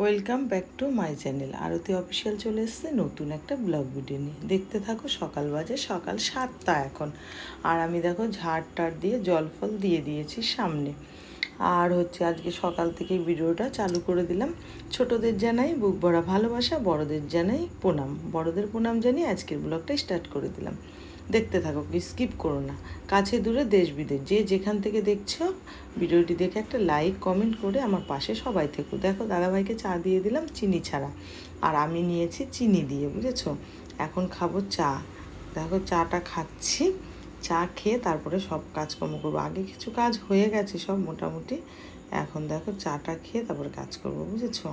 Welcome back to my channel. Arati official চলে এসেছে নতুন একটা ব্লগ ভিডিও নিয়ে। দেখতে থাকো। সকাল বাজে সকাল 7টা এখন। আর আমি দেখো ঝাড় টাড় দিয়ে জল ফল দিয়ে দিয়েছি সামনে। আর আজকে সকাল থেকেই ভিডিওটা চালু করে দিলাম। ছোটদের জানাই বুক ভরা ভালোবাসা, বড়দের জানাই প্রণাম। বড়দের প্রণাম জানিয়ে আজকের ব্লগটা স্টার্ট করে দিলাম। দেখতে থাকো, স্কিপ করো না। কাছে দূরে দেশ বিদেশ যে যেখান থেকে দেখছো ভিডিওটি দেখে একটা লাইক কমেন্ট করে আমার পাশে সবাই থেকো। দেখো দাদাভাইকে চা দিয়ে দিলাম চিনি ছাড়া, আর আমি নিয়েছি চিনি দিয়ে, বুঝেছো। এখন খাবো চা। দেখো চাটা খাচ্ছি। চা খেয়ে তারপরে সব কাজকর্ম করবো। আগে কিছু কাজ হয়ে গেছে সব মোটামুটি। এখন দেখো চাটা খেয়ে তারপরে কাজ করবো, বুঝেছো।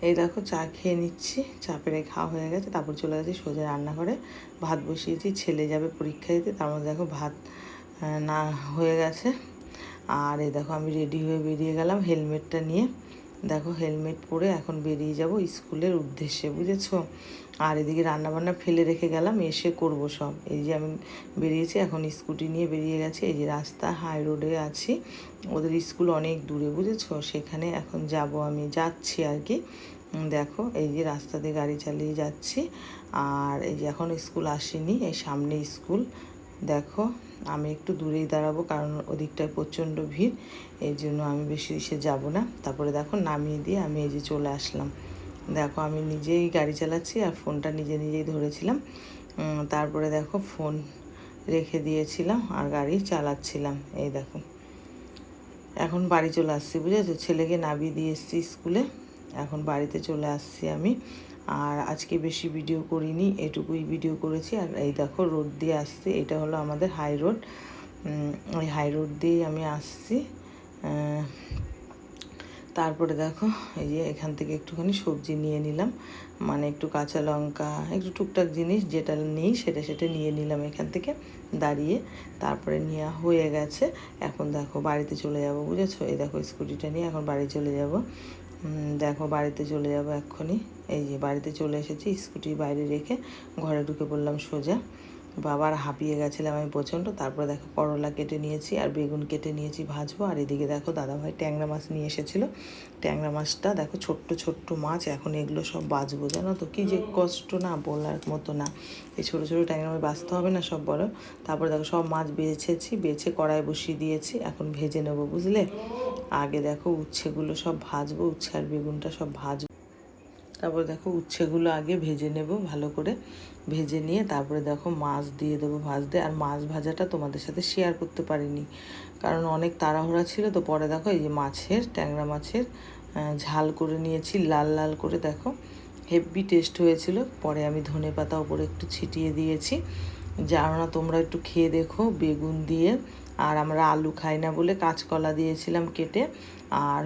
এই দেখো চা খেয়ে নিচ্ছি। চা পেরে খাওয়া হয়ে গেছে। তারপর চলে গেছি সোজা রান্নাঘরে। ভাত বসিয়েছি, ছেলে যাবে পরীক্ষা দিতে। তার মধ্যে দেখো ভাত না হয়ে গেছে। আর এই দেখো আমি রেডি হয়ে বেরিয়ে গেলাম হেলমেটটা নিয়ে। দেখো হেলমেট পরে এখন বেরিয়ে যাব স্কুলের উদ্দেশ্যে, বুঝেছো। আর এদিকে রান্নাবান্না ফেলে রেখে গেলাম, এসে করব সব। এই যে আমি বেরিয়েছি, এখন স্কুটি নিয়ে বেরিয়ে গেছি। এই যে রাস্তা হাই রোডে আছি। ওদের স্কুল অনেক দূরে, বুঝেছো। সেখানে এখন যাব, আমি যাচ্ছি আর কি। দেখো এই যে রাস্তা দিয়ে গাড়ি চালিয়ে যাচ্ছি। আর এই যে এখন স্কুল আসেনি, এই সামনে স্কুল। দেখো আমি একটু দূরেই দাঁড়াবো, কারণ ওদিকটায় প্রচণ্ড ভিড়। এই জন্য আমি বেশি দিশে যাব না। তারপরে দেখো নামিয়ে দিয়ে আমি এই যে চলে আসলাম। দেখো আমি নিজেই গাড়ি চালাচ্ছি আর ফোনটা নিজেই ধরেছিলাম। তারপরে দেখো ফোন রেখে দিয়েছিলাম আর গাড়ি চালাচ্ছিলাম। এই দেখো এখন বাড়ি চলে আসছি, বুঝেছো। ছেলেকে নামিয়ে দিয়ে এসছি স্কুলে। এখন বাড়িতে চলে আসছি আমি। আর আজকে বেশি ভিডিও করিনি, এটুকুই ভিডিও করেছি। আর এই দেখো রোড দিয়ে আসছি, এটা হলো আমাদের হাই রোড। ওই হাই রোড দিয়েই আমি আসছি। তারপরে দেখো এই যে এখান থেকে একটুখানি সবজি নিয়ে নিলাম, মানে একটু কাঁচা লঙ্কা, একটু টুকটাক জিনিস যেটা নেই সেটা নিয়ে নিলাম এখান থেকে দাঁড়িয়ে। তারপরে নেওয়া হয়ে গেছে। এখন দেখো বাড়িতে চলে যাব, বুঝেছো। এই দেখো স্কুটিটা নিয়ে এখন বাড়ি চলে যাব। দেখো বাড়িতে চলে যাব এক্ষুনি। এই যে বাড়িতে চলে এসেছি, স্কুটি বাইরে রেখে ঘরে ঢুকে পড়লাম সোজা। বাবার হাঁপিয়ে গেছিলাম আমি প্রচণ্ড। তারপরে দেখো করলা কেটে নিয়েছি আর বেগুন কেটে নিয়েছি ভাজবো। আর এদিকে দেখো দাদাভাই ট্যাংরা মাছ নিয়ে এসেছিলো। ট্যাংরা মাছটা দেখো ছোট্ট ছোট্ট মাছ, এখন এগুলো সব বাজবো, জানো তো কী যে কষ্ট, না বলার মতো না। এই ছোটো ছোটো ট্যাংরা মাছ বাছতে হবে না সব বড়। তারপরে দেখো সব মাছ বেছে কড়াই বসিয়ে দিয়েছি, এখন ভেজে নেবো, বুঝলে। আগে দেখো উচ্ছেগুলো সব ভাজবো, উচ্ছে আর বেগুনটা সব ভাজবো। তারপর দেখো উচ্ছেগুলো আগে ভেজে নেব ভালো করে। ভেজে নিয়ে তারপরে দেখো মাছ দিয়ে দেবো ভাজতে। আর মাছ ভাজাটা তোমাদের সাথে শেয়ার করতে পারিনি, কারণ অনেক তাড়াহুড়া ছিল। তো পরে দেখো এই যে ট্যাংরা মাছের ঝাল করে নিয়েছি লাল লাল করে, দেখো হেভি টেস্ট হয়েছিল। পরে আমি ধনেপাতা উপরে একটু ছিটিয়ে দিয়েছি। জানো না তোমরা একটু খেয়ে দেখো বেগুন দিয়ে। আর আমরা আলু খাই না বলে কাঁচকলা দিয়েছিলাম কেটে, আর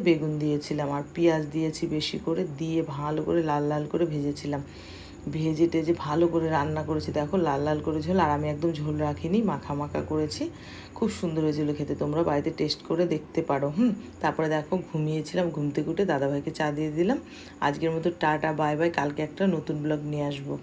বেগুন দিয়েছিলাম, আর পেঁয়াজ দিয়েছি বেশি করে, দিয়ে ভালো করে লাল লাল করে ভেজেছিলাম। ভেজে টেজে ভালো করে রান্না করেছি। দেখো লাল লাল করে ঝোল, আর আমি একদম ঝোল রাখিনি, মাখা মাখা করেছি। খুব সুন্দর হয়েছিল খেতে, তোমরা বাড়িতে টেস্ট করে দেখতে পারো। তারপরে দেখো ঘুমিয়েছিলাম, ঘুম থেকে উঠে দাদাভাইকে চা দিয়ে দিলাম। আজকের মতো টাটা বাই বাই। কালকে একটা নতুন ব্লগ নিয়ে আসবো।